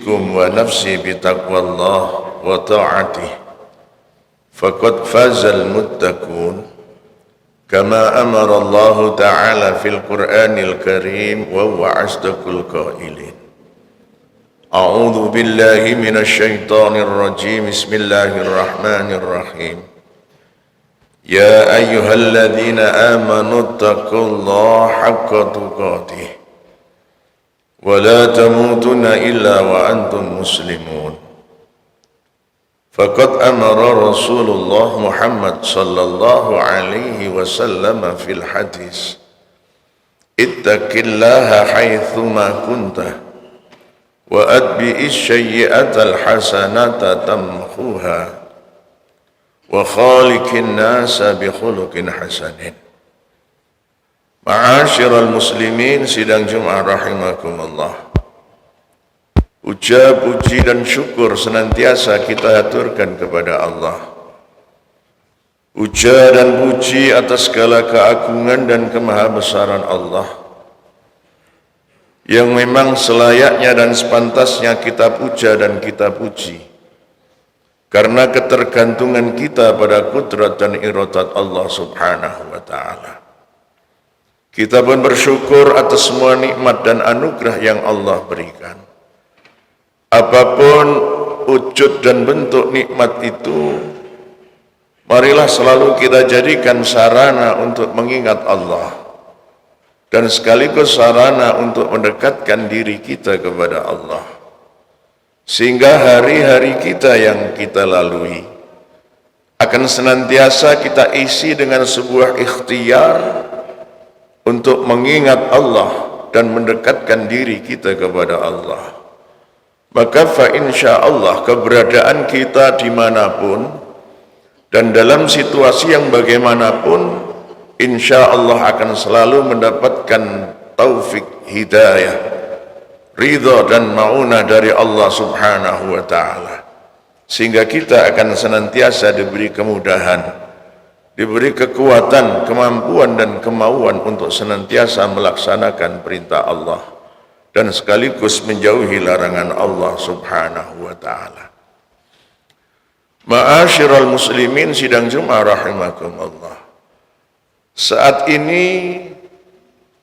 أوصيكم ونفسي بتقوى الله وطاعته فقد فاز المتقون كما أمر الله تعالى في القرآن الكريم وهو أصدق القائلين. أعوذ بالله من الشيطان الرجيم. بسم الله الرحمن الرحيم. يا أيها الذين آمنوا اتقوا الله حق تقاته ولا تموتن إلا وأنتم مسلمون. فقد أمر رسول الله محمد صلى الله عليه وسلم في الحديث اتق الله حيثما كنت وأتبع السيئة الحسنة تمحوها وخالق الناس بخلق حسن. Ma'asyiral muslimin sidang Jumat rahimakumullah. Ucap puji dan syukur senantiasa kita haturkan kepada Allah. Puja dan puji atas segala keagungan dan kemahabesaran Allah yang memang selayaknya dan sepantasnya kita puja dan kita puji, karena ketergantungan kita pada kudrat dan iradat Allah subhanahu wa ta'ala. Kita pun bersyukur atas semua nikmat dan anugerah yang Allah berikan. Apapun wujud dan bentuk nikmat itu, marilah selalu kita jadikan sarana untuk mengingat Allah dan sekaligus sarana untuk mendekatkan diri kita kepada Allah, sehingga hari-hari kita yang kita lalui akan senantiasa kita isi dengan sebuah ikhtiar untuk mengingat Allah dan mendekatkan diri kita kepada Allah. Maka fa insyaallah keberadaan kita dimanapun dan dalam situasi yang bagaimanapun, insyaallah akan selalu mendapatkan taufik hidayah, ridha dan maunah dari Allah subhanahu wa ta'ala, sehingga kita akan senantiasa diberi kemudahan, diberi kekuatan, kemampuan dan kemauan untuk senantiasa melaksanakan perintah Allah dan sekaligus menjauhi larangan Allah subhanahu wa ta'ala. Ma'asyiral muslimin sidang Jumat rahimakumullah. Saat ini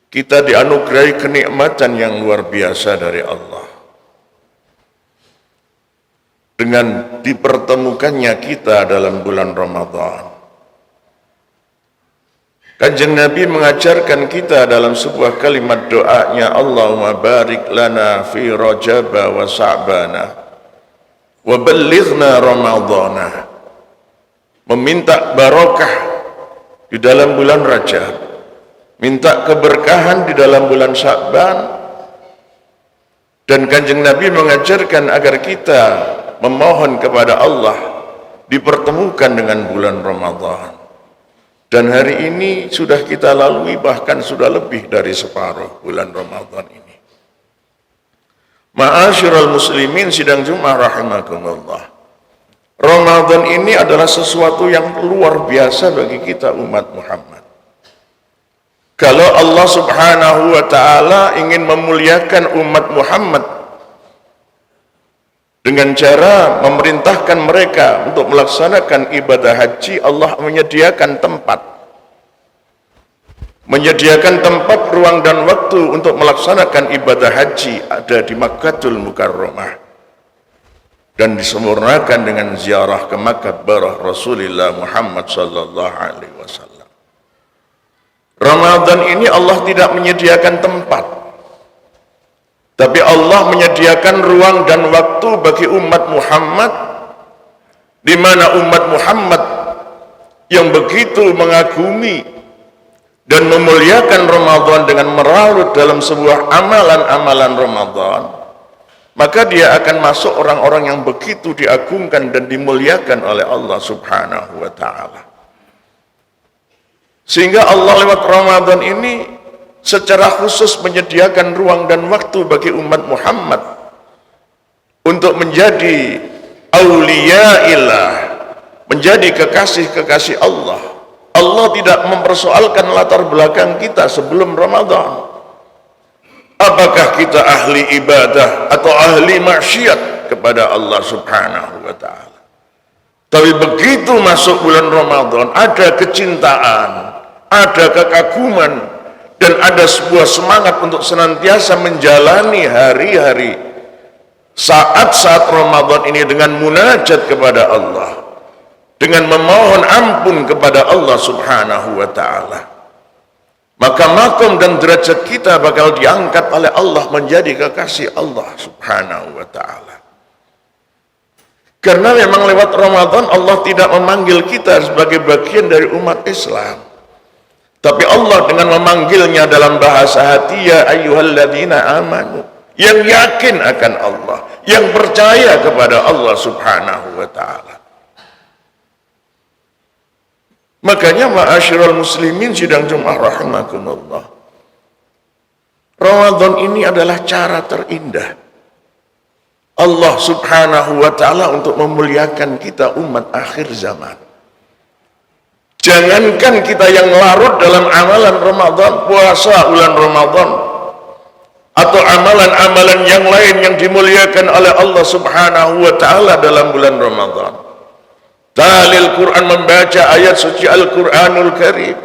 kita dianugerahi kenikmatan yang luar biasa dari Allah dengan dipertemukannya kita dalam bulan Ramadan. Kanjeng Nabi mengajarkan kita dalam sebuah kalimat doanya, Allahumma barik lana fi Rajaba wa Sa'bana wa ballighna Ramadana. Meminta barokah di dalam bulan Rajab, minta keberkahan di dalam bulan Sya'ban, dan Kanjeng Nabi mengajarkan agar kita memohon kepada Allah dipertemukan dengan bulan Ramadan. Dan hari ini sudah kita lalui, bahkan sudah lebih dari separuh bulan Ramadan ini. Ma'asyiral muslimin sidang Jumat rahimakumullah. Ramadan ini adalah sesuatu yang luar biasa bagi kita umat Muhammad. Kalau Allah subhanahu wa ta'ala ingin memuliakan umat Muhammad dengan cara memerintahkan mereka untuk melaksanakan ibadah haji, Allah menyediakan tempat, ruang dan waktu untuk melaksanakan ibadah haji ada di Makkahul Mukarramah, dan disempurnakan dengan ziarah ke Makkah barah Rasulullah Muhammad sallallahu alaihi wasallam. Ramadan ini Allah tidak menyediakan tempat, tapi Allah menyediakan ruang dan waktu bagi umat Muhammad, di mana umat Muhammad yang begitu mengagumi dan memuliakan Ramadan dengan merarut dalam sebuah amalan-amalan Ramadan, maka dia akan masuk orang-orang yang begitu diagungkan dan dimuliakan oleh Allah subhanahu wa ta'ala. Sehingga Allah lewat Ramadan ini secara khusus menyediakan ruang dan waktu bagi umat Muhammad untuk menjadi auliyaillah, menjadi kekasih-kekasih Allah. Allah tidak mempersoalkan latar belakang kita sebelum Ramadan. Apakah kita ahli ibadah atau ahli maksiat kepada Allah Subhanahu wa ta'ala? Tapi begitu masuk bulan Ramadan, ada kecintaan, ada kekaguman, dan ada sebuah semangat untuk senantiasa menjalani hari-hari saat-saat Ramadan ini dengan munajat kepada Allah, dengan memohon ampun kepada Allah Subhanahu wa ta'ala. Maka makom dan derajat kita bakal diangkat oleh Allah menjadi kekasih Allah Subhanahu wa ta'ala. Karena memang lewat Ramadan Allah tidak memanggil kita sebagai bagian dari umat Islam. Tapi Allah dengan memanggilnya dalam bahasa hati, ya ayyuhalladzina amanu, yang yakin akan Allah, yang percaya kepada Allah Subhanahu wa ta'ala. Makanya ma'asyiral muslimin sidang Jumat rahimakumullah, Ramadan ini adalah cara terindah Allah Subhanahu wa ta'ala untuk memuliakan kita umat akhir zaman. Jangankan kita yang larut dalam amalan Ramadan, puasa bulan Ramadan, atau amalan-amalan yang lain yang dimuliakan oleh Allah Subhanahu wa ta'ala dalam bulan Ramadan. Talil Quran, membaca ayat suci Al-Quranul Karim,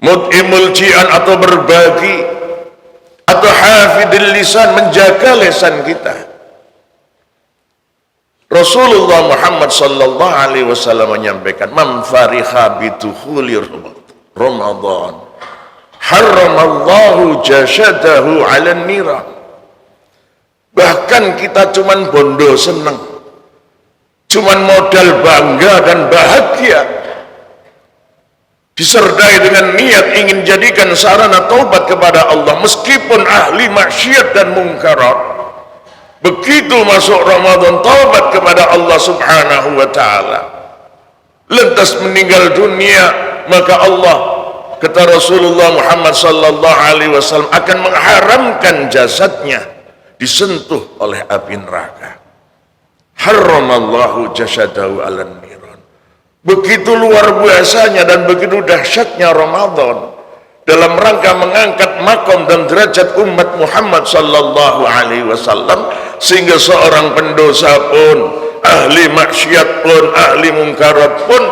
mut'imul ji'an atau berbagi, atau hafidil lisan, menjaga lisan kita. Rasulullah Muhammad sallallahu alaihi wasallam menyampaikan, man fariha bidukhuli Ramadan haramallahu jasadahu 'alan niran. Bahkan kita cuman bondo seneng, cuman modal bangga dan bahagia, disertai dengan niat ingin jadikan sarana taubat kepada Allah meskipun ahli maksiat dan mungkarat. Begitu masuk Ramadan, taubat kepada Allah Subhanahu wa ta'ala, lantas meninggal dunia, maka Allah, kata Rasulullah Muhammad sallallahu alaihi wasallam, akan mengharamkan jasadnya disentuh oleh api neraka. Haramallahu jasadahu 'alan niran. Begitu luar biasanya dan begitu dahsyatnya Ramadan dalam rangka mengangkat makom dan derajat umat Muhammad sallallahu alaihi wasallam, sehingga seorang pendosa pun, ahli maksiat pun, ahli mungkarat pun,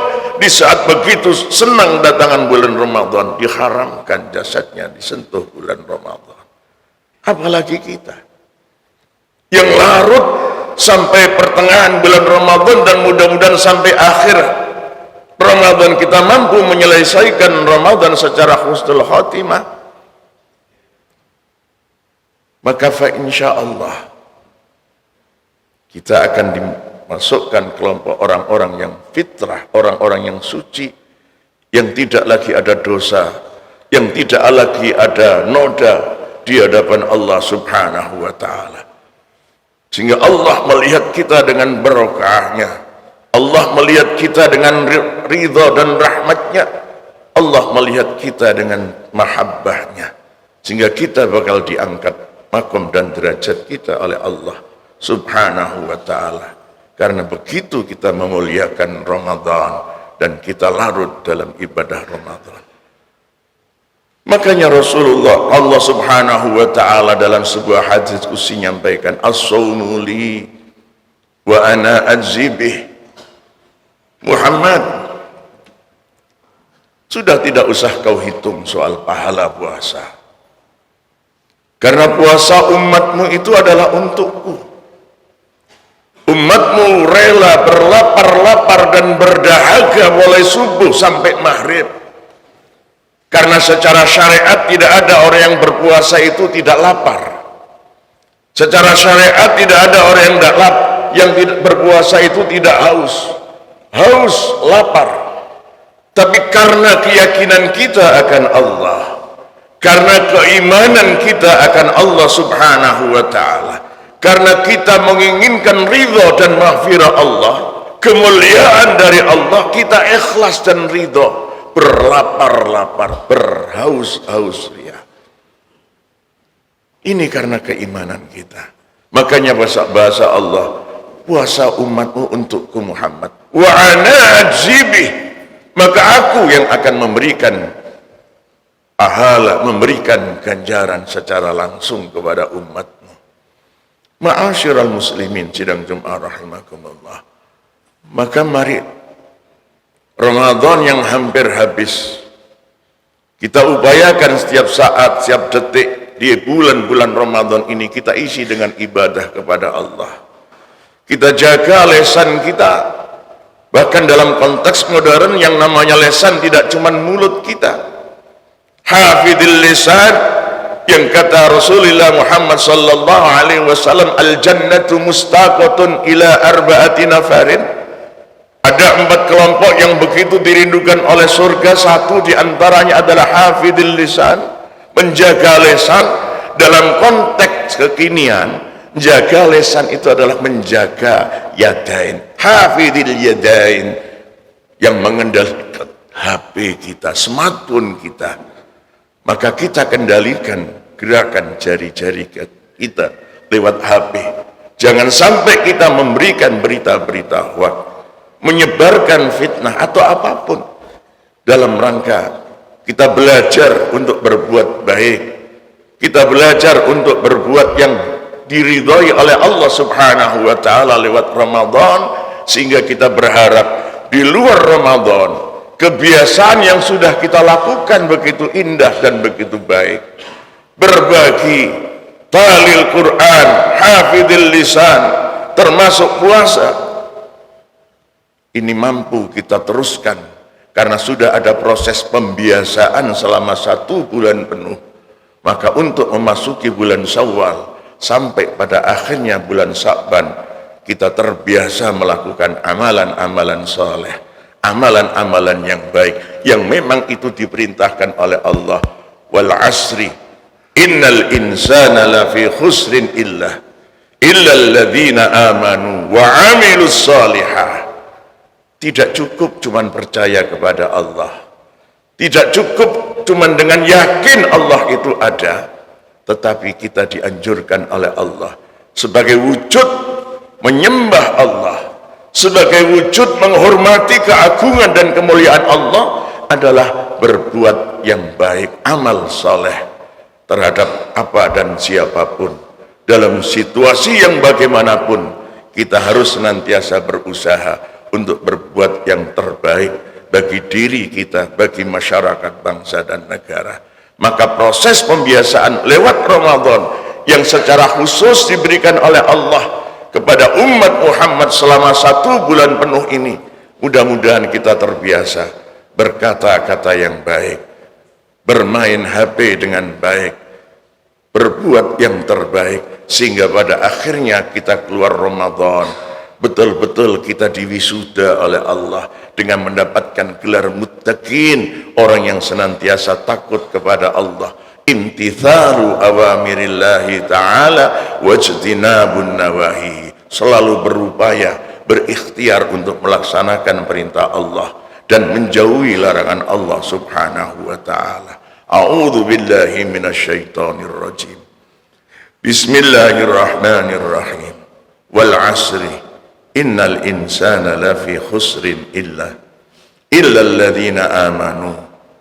di saat begitu senang datangan bulan Ramadan, diharamkan jasadnya disentuh bulan Ramadan. Apalagi kita yang larut sampai pertengahan bulan Ramadan, dan mudah-mudahan sampai akhir Ramadan kita mampu menyelesaikan Ramadan secara husnul khatimah. Maka fa insyaallah kita akan dimasukkan kelompok orang-orang yang fitrah, orang-orang yang suci, yang tidak lagi ada dosa, yang tidak lagi ada noda di hadapan Allah Subhanahu wa ta'ala. Sehingga Allah melihat kita dengan barokahnya, Allah melihat kita dengan ridha dan rahmatnya, Allah melihat kita dengan mahabbahnya, sehingga kita bakal diangkat makom dan derajat kita oleh Allah Subhanahu wa ta'ala. Karena begitu kita memuliakan Ramadan dan kita larut dalam ibadah Ramadan. Makanya Rasulullah, Allah Subhanahu wa ta'ala dalam sebuah hadis qudsi menyampaikan, as-sawmu li wa ana ajzibih. Muhammad, sudah tidak usah kau hitung soal pahala puasa, karena puasa umatmu itu adalah untukku. Umatmu rela berlapar-lapar dan berdahaga mulai subuh sampai maghrib, karena secara syariat tidak ada orang yang berpuasa itu tidak lapar. Secara syariat tidak ada orang yang tidak berpuasa itu tidak haus, lapar. Tapi karena keyakinan kita akan Allah, karena keimanan kita akan Allah Subhanahu wa ta'ala, karena kita menginginkan ridha dan mahfirah Allah, kemuliaan dari Allah, kita ikhlas dan ridha, berlapar-lapar, berhaus-haus ya. Ini karena keimanan kita. Makanya bahasa Allah, puasa umatmu untukku Muhammad, wa ana ajzibih, maka aku yang akan memberikan ahala, memberikan ganjaran secara langsung kepada umatmu. Ma'asyiral muslimin sidang Jumat rahimakumullah. Maka mari Ramadan yang hampir habis, kita upayakan setiap saat, setiap detik di bulan-bulan Ramadan ini kita isi dengan ibadah kepada Allah. Kita jaga lisan kita. Bahkan dalam konteks modern yang namanya lisan tidak cuma mulut kita. Hafidil lisan, yang kata Rasulullah Muhammad sallallahu alaihi wasallam, al jannatu mustaqatun ila arba'ati nafarin. Ada 4 kelompok yang begitu dirindukan oleh surga. Satu diantaranya adalah hafidil lisan, menjaga lisan. Dalam konteks kekinian, menjaga lisan itu adalah menjaga yadain, hafidil yadain, yang mengendalikan HP kita, smartphone kita. Maka kita kendalikan gerakan jari-jari kita lewat HP. Jangan sampai kita memberikan berita-berita hoax, menyebarkan fitnah atau apapun dalam rangka kita belajar untuk berbuat baik, kita belajar untuk berbuat yang diridhai oleh Allah Subhanahu wa taala lewat Ramadan, sehingga kita berharap di luar Ramadan kebiasaan yang sudah kita lakukan begitu indah dan begitu baik, berbagi, talil Quran, hafidil lisan, termasuk puasa, ini mampu kita teruskan karena sudah ada proses pembiasaan selama 1 bulan penuh. Maka untuk memasuki bulan Syawal sampai pada akhirnya bulan Sya'ban, kita terbiasa melakukan amalan-amalan soleh, amalan-amalan yang baik, yang memang itu diperintahkan oleh Allah. Wal asri innal insana lafi khusrin illa alladhina amanu wa amilus solihah. Tidak cukup cuman percaya kepada Allah, tidak cukup cuman dengan yakin Allah itu ada, tetapi kita dianjurkan oleh Allah sebagai wujud menyembah Allah, sebagai wujud menghormati keagungan dan kemuliaan Allah adalah berbuat yang baik, amal soleh terhadap apa dan siapapun. Dalam situasi yang bagaimanapun, kita harus senantiasa berusaha untuk berbuat yang terbaik bagi diri kita, bagi masyarakat, bangsa dan negara. Maka proses pembiasaan lewat Ramadan yang secara khusus diberikan oleh Allah kepada umat Muhammad selama 1 bulan penuh ini, mudah-mudahan kita terbiasa berkata-kata yang baik, bermain HP dengan baik, berbuat yang terbaik, sehingga pada akhirnya kita keluar Ramadan betul-betul kita diwisuda oleh Allah dengan mendapatkan gelar muttaqin, orang yang senantiasa takut kepada Allah, imtithalu awamirillahi ta'ala wajtinabun nawahi, selalu berupaya, berikhtiar untuk melaksanakan perintah Allah dan menjauhi larangan Allah Subhanahu wa ta'ala. A'udzu billahi minasyaitonir rajim. Bismillahirrahmanirrahim. Wal 'asri innal insana lafi khusrin illa alladhina amanu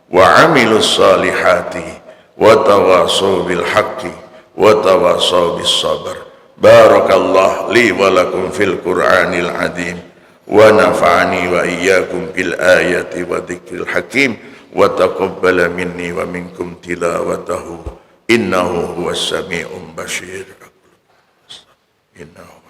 wa 'amilus salihati wa tawasaw bil haqqi wa tawasaw bis sabr. Barakallahu li wa lakum fil Qur'anil 'adzim wa nafa'ani wa iyyakum bil ayati wa dzikril hakim wa taqabbala minni wa minkum tilawatahu innahu huwas sami'un basir. Innahu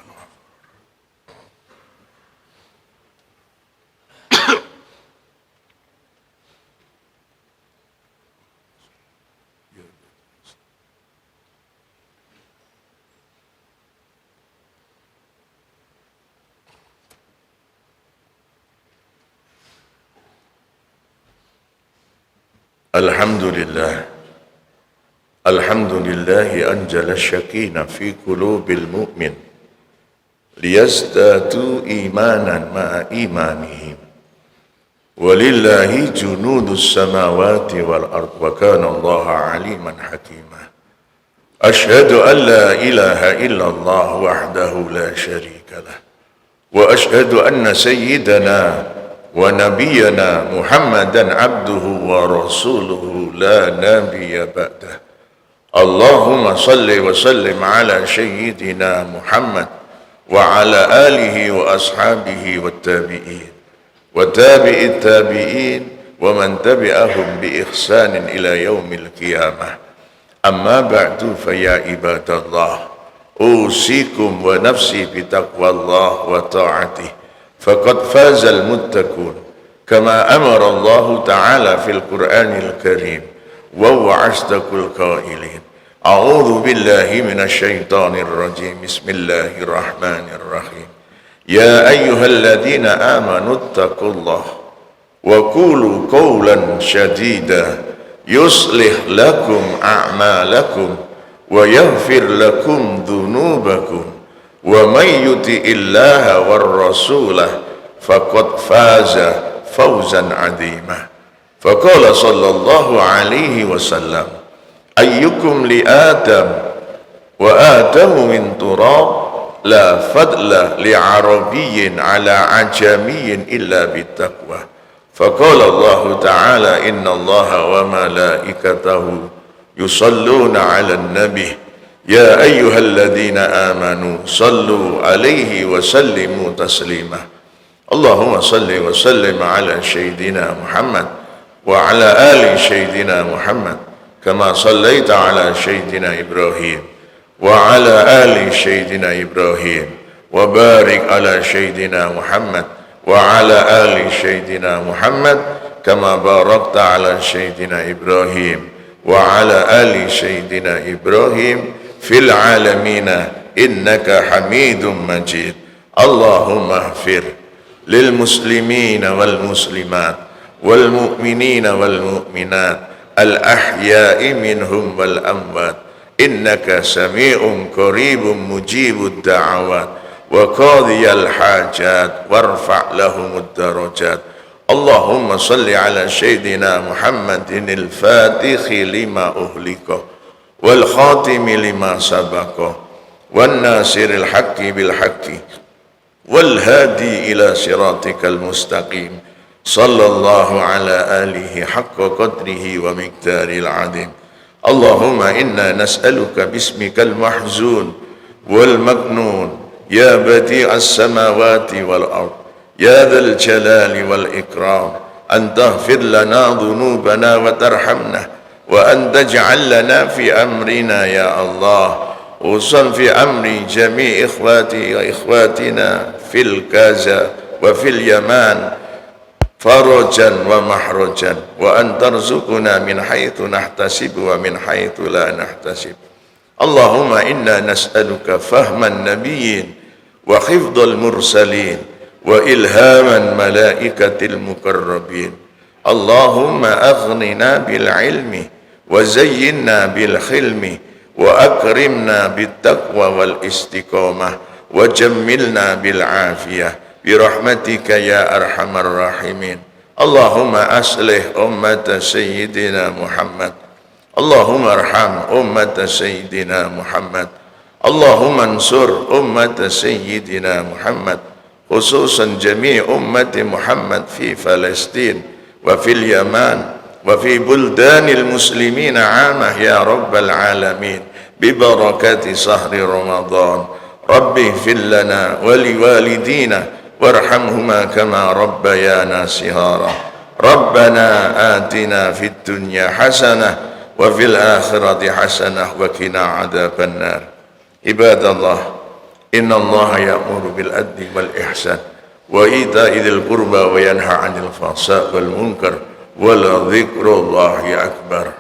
Alhamdulillah, alhamdulillahi anjala syakina fi qulubil mu'min liyazdadu imanan ma'a imanihim walillahi junudus samawati wal ard wa kana Allaha aliman hakima. Ashhadu an la ilaha illallah wahdahu la syarika lah wa ashhadu anna sayyidana ونبينا محمدا عبده ورسوله لا نبي بعده. اللهم صل وسلم على سيدنا محمد وعلى آله وأصحابه والتابعين وتابع التابعين ومن تبعهم بإحسان إلى يوم القيامة. أما بعد فيا عباد الله أوصيكم ونفسي بتقوى الله وطاعته فقد فاز المتقون كما أمر الله تعالى في القرآن الكريم وهو أصدق القائلين. أعوذ بالله من الشيطان الرجيم. بسم الله الرحمن الرحيم. يا أيها الذين آمنوا اتقوا الله وقولوا قولا سديدا يصلح لكم أعمالكم ويغفر لكم ذنوبكم ومن يطع الله والرسول فقد فاز فوزا عظيما. فقال صلى الله عليه وسلم أيكم لآدم وآدم من تراب لا فضل لعربي على عجمي إلا بالتقوى. فقال الله تعالى إن الله وملائكته يصلون على النبي يا أيها الذين آمنوا صلوا عليه وسلموا تسليما. اللهم صل وسلم على سيدنا محمد وعلى آل سيدنا محمد كما صليت على سيدنا إبراهيم وعلى آل سيدنا إبراهيم وبارك على سيدنا محمد وعلى آل سيدنا محمد كما باركت على سيدنا إبراهيم وعلى آل سيدنا إبراهيم في العالمين إنك حميد مجيد. اللهم اغفر للمسلمين والمسلمات والمؤمنين والمؤمنات الأحياء منهم والأموات إنك سميع قريب مجيب الدعوات وقاضي الحاجات وارفع لهم الدرجات. اللهم صل على سيدنا محمد الفاتح لما أهلك والخاتم لما سبق والناصر الحق بالحق والهادي إلى صراطك المستقيم صلى الله على آله حق قدره ومقداره العظيم. اللهم إنا نسألك باسمك المحزون والمكنون يا بديع السماوات والأرض يا ذا الجلال والإكرام أن تغفر لنا ذنوبنا وترحمنا وأن تجعل لنا في أمرنا يا الله خصوصا في أمر جميع إخواتي وإخواتنا في الكازا وفي اليمن فرجا ومحرجا وأن ترزقنا من حيث نحتسب ومن حيث لا نحتسب. اللهم إنا نسألك فهم النبيين وحفظ المرسلين وإلهام الملائكة المقربين. اللهم أغننا بالعلم وزينا بالحلم وأكرمنا بالتقوى والاستقامة وجملنا بالعافية برحمتك يا أرحم الراحمين. اللهم أصلح أمة سيدنا محمد. اللهم ارحم أمة سيدنا محمد. اللهم انصر أمة سيدنا محمد خصوصا جميع أمة محمد في فلسطين وفي اليمن وفي بلدان المسلمين عامة يا رب العالمين ببركات شهر رمضان. رب اغفر لنا ولوالدينا وارحمهما كما ربيانا صغارا. ربنا آتنا في الدنيا حسنة وفي الآخرة حسنة وقنا عذاب النار. عباد الله إن الله يأمر بالعدل والإحسان وإيتاء ذي القربى وينهى عن الفحشاء والمنكر ولذكر الله أكبر.